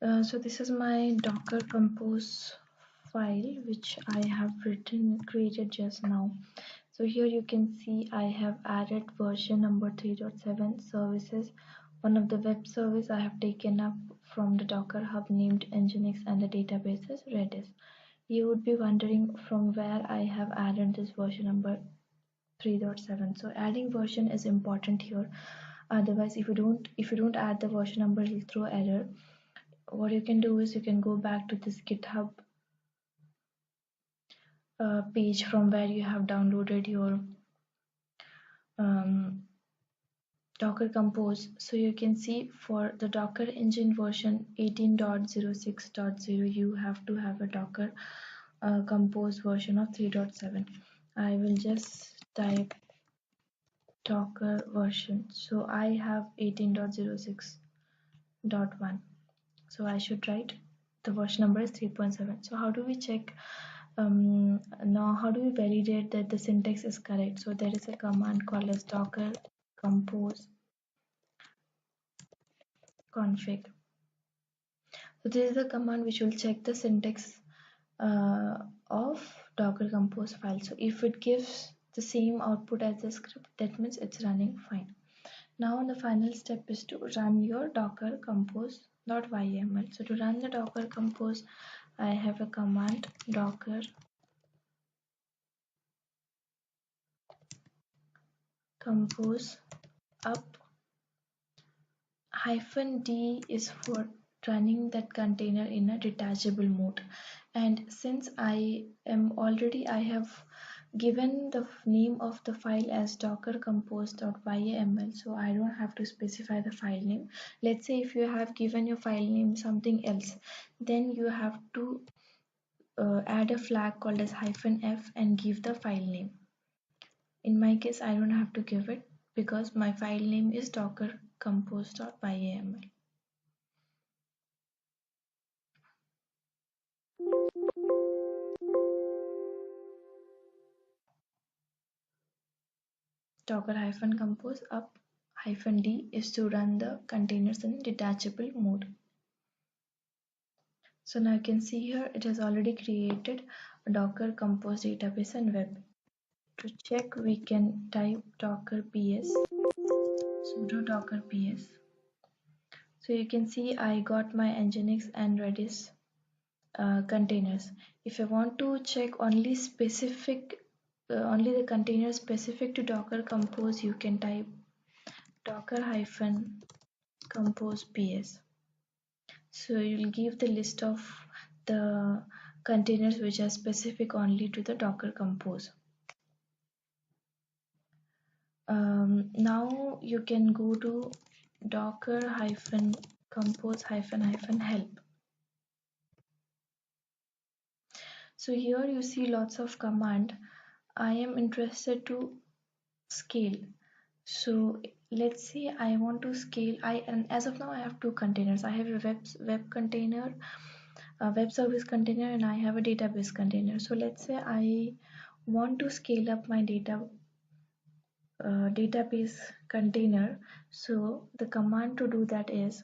So this is my Docker Compose file which I have created just now. So here you can see I have added version number 3.7 services. One of the web service I have taken up from the Docker Hub named Nginx, and the database is Redis. You would be wondering from where I have added this version number 3.7. So adding version is important here. Otherwise, if you don't add the version number, it will throw error. What you can do is you can go back to this GitHub page from where you have downloaded your Docker Compose. So you can see for the Docker engine version 18.06.0, you have to have a Docker Compose version of 3.7. I will just type Docker version. So I have 18.06.1. So I should write the version number is 3.7. So how do we check? Now how do we validate that the syntax is correct? So there is a command called as docker compose config. So this is the command which will check the syntax of docker compose file. So if it gives the same output as the script, that means it's running fine. Now the final step is to run your docker compose.yml. So to run the docker compose, I have a command docker compose up -d is for running that container in a detachable mode. And since I have given the name of the file as docker compose.yml, so I don't have to specify the file name. Let's say if you have given your file name something else, then you have to add a flag called as -f and give the file name. In my case, I don't have to give it because my file name is docker compose.yml. Docker-compose up -d is to run the containers in detachable mode. So now you can see here it has already created a Docker Compose database and web. To check, we can type docker ps sudo docker ps. So you can see I got my Nginx and Redis containers. If I want to check only only the containers specific to Docker Compose, you can type docker-compose ps. So you'll give the list of the containers which are specific only to the Docker Compose. Now you can go to docker-compose-help. So here you see lots of command. I am interested to scale. So let's say I want to scale. And as of now I have two containers. I have a web container, a web service container, and I have a database container. So let's say I want to scale up my database container. So the command to do that is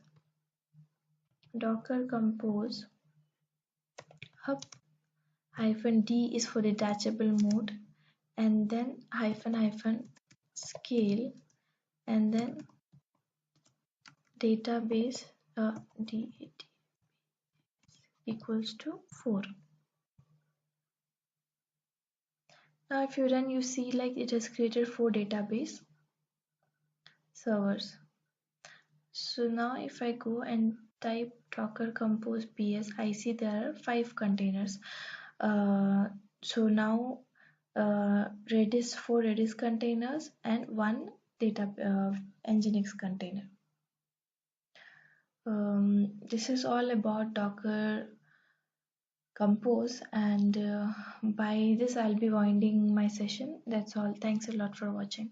docker compose up -d is for detachable mode, and then -scale, and then database d equals to 4. Now if you run, you see like it has created 4 database servers. So now if I go and type docker compose ps, I see there are 5 containers. So now Redis 4 Redis containers and 1 Nginx container. This is all about Docker Compose, and by this I'll be winding my session. That's all. Thanks a lot for watching.